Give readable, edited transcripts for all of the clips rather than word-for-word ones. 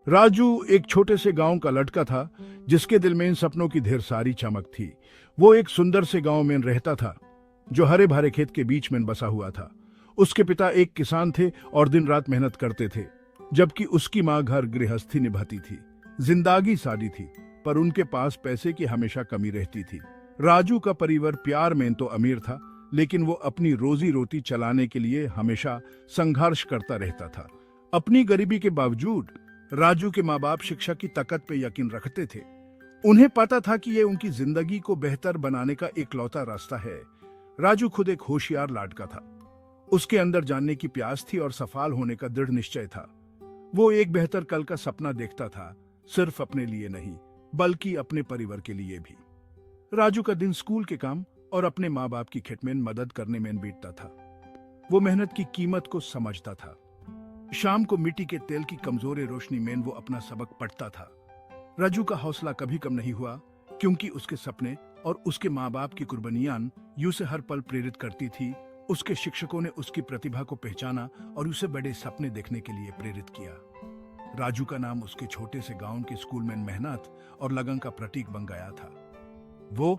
राजू एक छोटे से गांव का लड़का था जिसके दिल में इन सपनों की ढेर सारी चमक थी। वो एक सुंदर से गांव में रहता था जो हरे भरे खेत के बीच में बसा हुआ था। उसके पिता एक किसान थे और दिन रात मेहनत करते थे, जबकि उसकी माँ घर गृहस्थी निभाती थी। जिंदगी सादी थी, पर उनके पास पैसे की हमेशा कमी रहती थी। राजू का परिवार प्यार में तो अमीर था, लेकिन वो अपनी रोजी रोटी चलाने के लिए हमेशा संघर्ष करता रहता था। अपनी गरीबी के बावजूद राजू के माँ बाप शिक्षा की ताकत पे यकीन रखते थे। उन्हें पता था कि ये उनकी जिंदगी को बेहतर बनाने का इकलौता रास्ता है। राजू खुद एक होशियार लड़का था। उसके अंदर जानने की प्यास थी और सफल होने का दृढ़ निश्चय था। वो एक बेहतर कल का सपना देखता था, सिर्फ अपने लिए नहीं बल्कि अपने परिवार के लिए भी। राजू का दिन स्कूल के काम और अपने माँ बाप की खिदमत में मदद करने में बीतता था। वो मेहनत की कीमत को समझता था। शाम को मिट्टी के तेल की कमजोर रोशनी में वो अपना सबक पढ़ता था। राजू का हौसला कभी कम नहीं हुआ, क्योंकि उसके सपने और उसके माँ बाप की कुर्बानियां उसे हर पल प्रेरित करती थी। उसके शिक्षकों ने उसकी प्रतिभा को पहचाना और उसे बड़े सपने देखने के लिए प्रेरित किया। राजू का नाम उसके छोटे से गांव के स्कूल में मेहनत और लगन का प्रतीक बन गया था। वो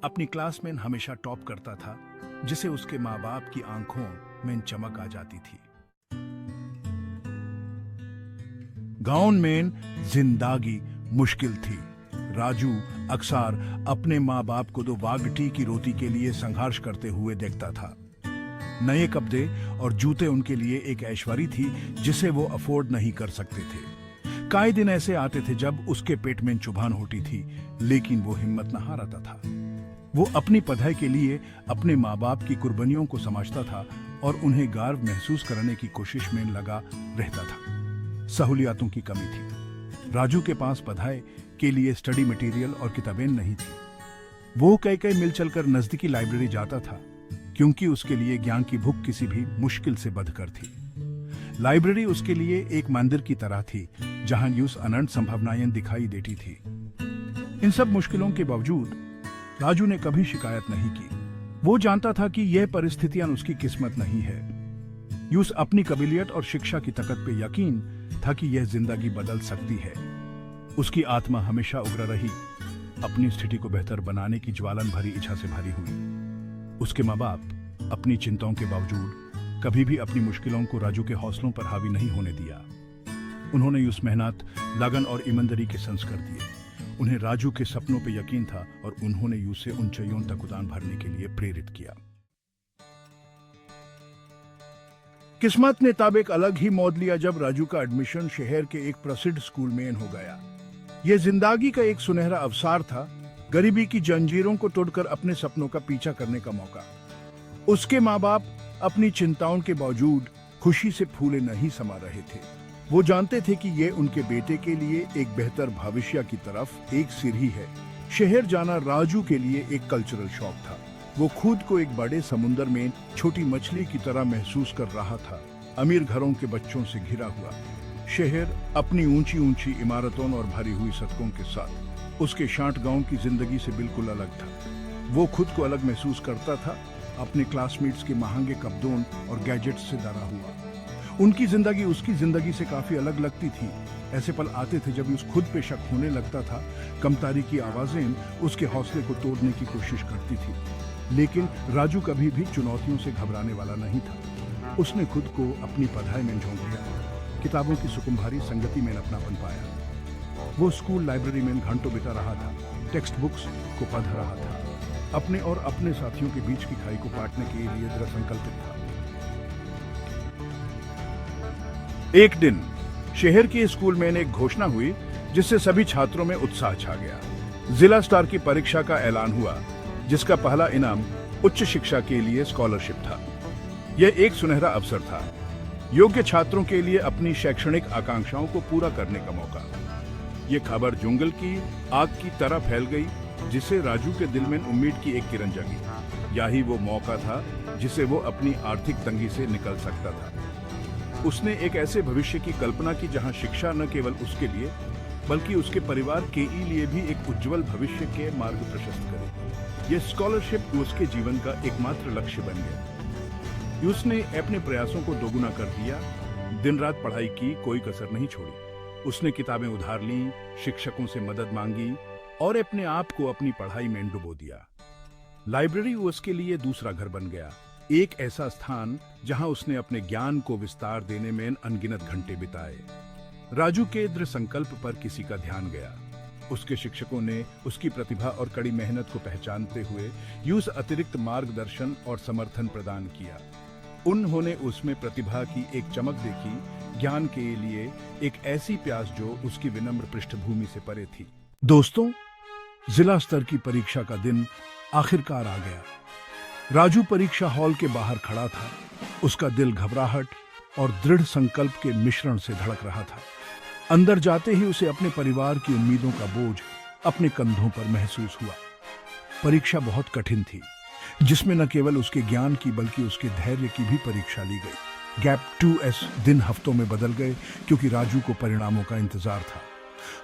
अपनी क्लास में हमेशा टॉप करता था, जिसे उसके माँ बाप की आंखों में चमक आ जाती थी। गांव में जिंदगी मुश्किल थी। राजू अक्सर अपने माँ बाप को 2 वागटी की रोटी के लिए संघर्ष करते हुए देखता था। नए कपड़े और जूते उनके लिए एक ऐश्वर्य थी जिसे वो अफोर्ड नहीं कर सकते थे। कई दिन ऐसे आते थे जब उसके पेट में चुभान होती थी, लेकिन वो हिम्मत न हारता था। वो अपनी पढ़ाई के लिए अपने माँ बाप की कुर्बानियों को समझता था और उन्हें गर्व महसूस करने की कोशिश में लगा रहता था। सहूलियतों की कमी थी। राजू के पास पढ़ाई के लिए स्टडी मटेरियल और किताबें नहीं थी। वो कई मिल चलकर नजदीकी लाइब्रेरी जाता था, क्योंकि उसके लिए ज्ञान की भूख किसी भी मुश्किल से बढ़कर थी। लाइब्रेरी उसके लिए एक मंदिर की तरह थी, जहां यूं अनंत संभावनाएं दिखाई देती थी। इन सब मुश्किलों के बावजूद राजू ने कभी शिकायत नहीं की। वो जानता था कि यह परिस्थितियां उसकी किस्मत नहीं है। यूस अपनी काबिलियत और शिक्षा की ताकत पे यकीन था कि यह जिंदगी बदल सकती है। उसकी आत्मा हमेशा उग्र रही, अपनी स्थिति को बेहतर बनाने की ज्वालन भरी इच्छा से भरी हुई। उसके माँ बाप अपनी चिंताओं के बावजूद कभी भी अपनी मुश्किलों को राजू के हौसलों पर हावी नहीं होने दिया। उन्होंने उस मेहनत, लगन और ईमानदारी के संस्कार दिए। उन्हें राजू के सपनों पर यकीन था और उन्होंने उसे ऊंचाइयों तक उड़ान भरने के लिए प्रेरित किया। किस्मत ने तब एक अलग ही मोड़ लिया जब राजू का एडमिशन शहर के एक प्रसिद्ध स्कूल में हो गया। यह जिंदगी का एक सुनहरा अवसर था, गरीबी की जंजीरों को तोड़कर अपने सपनों का पीछा करने का मौका। उसके माँ बाप अपनी चिंताओं के बावजूद खुशी से फूले नहीं समा रहे थे। वो जानते थे कि यह उनके बेटे के लिए एक बेहतर भविष्य की तरफ एक सीढ़ी है। शहर जाना राजू के लिए एक कल्चरल शौक था। वो खुद को एक बड़े समुद्र में छोटी मछली की तरह महसूस कर रहा था, अमीर घरों के बच्चों से घिरा हुआ। शहर अपनी ऊंची ऊंची इमारतों और भरी हुई सड़कों के साथ उसके शांत गांव की जिंदगी से बिल्कुल अलग था। वो खुद को अलग महसूस करता था, अपने क्लासमेट्स के महंगे कपड़ों और गैजेट्स से डरा हुआ। उनकी जिंदगी उसकी जिंदगी से काफी अलग लगती थी। ऐसे पल आते थे जब उस खुद पे शक होने लगता था। कमतारी की आवाजें उसके हौसले को तोड़ने की कोशिश करती थी, लेकिन राजू कभी भी चुनौतियों से घबराने वाला नहीं था। उसने खुद को अपनी पढ़ाई में झोंक लिया, किताबों की सुकुम्हारी संगति में अपनापन पाया। वो स्कूल लाइब्रेरी में घंटों बिता रहा था, टेक्स्ट बुक्स को पढ़ रहा था, अपने और अपने साथियों के बीच की खाई को पाटने के लिए दृढ़ संकल्पित था। एक दिन शहर के स्कूल में एक घोषणा हुई, जिससे सभी छात्रों में उत्साह छा गया। जिला स्तर की परीक्षा का ऐलान हुआ, जिसका पहला इनाम उच्च शिक्षा के लिए स्कॉलरशिप था। यह एक सुनहरा अवसर था, योग्य छात्रों के लिए अपनी शैक्षणिक आकांक्षाओं को पूरा करने का मौका। यह खबर जंगल की आग की तरह फैल गई, जिसे राजू के दिल में उम्मीद की एक किरण जगी। यही वो मौका था जिसे वो अपनी आर्थिक तंगी से निकल सकता था। उसने एक ऐसे भविष्य की कल्पना की जहां शिक्षा न केवल उसके लिए बल्कि उसके परिवार के लिए भी एक उज्जवल भविष्य के मार्ग प्रशस्त करे। यह स्कॉलरशिप उसके जीवन का एकमात्र लक्ष्य बन गया। उसने अपने प्रयासों को दोगुना कर दिया, दिन रात पढ़ाई की, कोई कसर नहीं छोड़ी। उसने किताबें उधार लीं, शिक्षकों से मदद मांगी और अपने आप को अपनी पढ़ाई में डुबो दिया। लाइब्रेरी उसके लिए दूसरा घर बन गया, एक ऐसा स्थान जहां उसने अपने ज्ञान को विस्तार देने में अनगिनत घंटे बिताए। राजू के दृढ़ संकल्प पर किसी का ध्यान गया। उसके शिक्षकों ने उसकी प्रतिभा और कड़ी मेहनत को पहचानते हुए यूं अतिरिक्त मार्गदर्शन और समर्थन प्रदान किया। उन्होंने उसमें प्रतिभा की एक चमक देखी, ज्ञान के लिए एक ऐसी प्यास जो उसकी विनम्र पृष्ठभूमि से परे थी। दोस्तों, जिला स्तर की परीक्षा का दिन आखिरकार आ गया। राजू परीक्षा हॉल के बाहर खड़ा था। उसका दिल घबराहट और दृढ़ संकल्प के मिश्रण से धड़क रहा था। अंदर जाते ही उसे अपने परिवार की उम्मीदों का बोझ अपने कंधों पर महसूस हुआ। परीक्षा बहुत कठिन थी, जिसमें न केवल उसके ज्ञान की बल्कि उसके धैर्य की भी परीक्षा ली गई। गैप 2S दिन हफ्तों में बदल गए क्योंकि राजू को परिणामों का इंतजार था।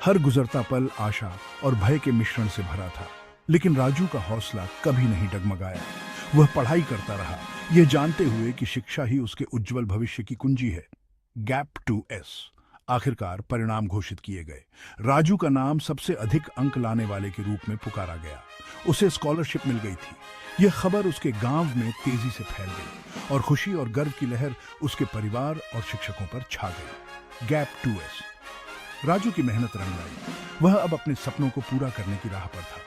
हर गुजरता पल आशा और भय के मिश्रण से भरा था, लेकिन राजू का हौसला कभी नहीं डगमगाया। वह पढ़ाई करता रहा, यह जानते हुए कि शिक्षा ही उसके उज्जवल भविष्य की कुंजी है। गैप 2S आखिरकार परिणाम घोषित किए गए। राजू का नाम सबसे अधिक अंक लाने वाले के रूप में पुकारा गया। उसे स्कॉलरशिप मिल गई थी। यह खबर उसके गांव में तेजी से फैल गई और खुशी और गर्व की लहर उसके परिवार और शिक्षकों पर छा गई। गैप 2S राजू की मेहनत रंग लाई। वह अब अपने सपनों को पूरा करने की राह पर था।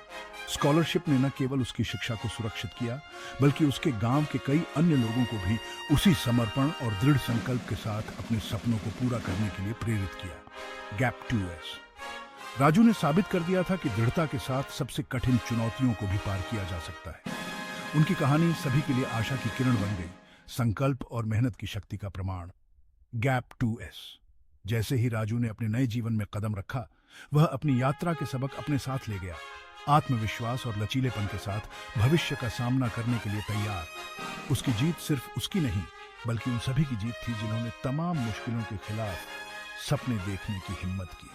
स्कॉलरशिप ने न केवल उसकी शिक्षा को सुरक्षित किया, बल्कि उसके गांव के कई अन्य लोगों को भी उसी समर्पण और दृढ़ संकल्प के साथ अपने सपनों को पूरा करने के लिए प्रेरित किया। गैप 2S राजू ने साबित कर दिया था कि दृढ़ता के साथ सबसे कठिन चुनौतियों को भी पार किया जा सकता है। उनकी कहानी सभी के लिए आशा की किरण बन गई, संकल्प और मेहनत की शक्ति का प्रमाण। गैप 2S जैसे ही राजू ने अपने नए जीवन में कदम रखा, वह अपनी यात्रा के सबक अपने साथ ले गया। आत्मविश्वास और लचीलेपन के साथ भविष्य का सामना करने के लिए तैयार। उसकी जीत सिर्फ उसकी नहीं, बल्कि उन सभी की जीत थी जिन्होंने तमाम मुश्किलों के खिलाफ सपने देखने की हिम्मत की।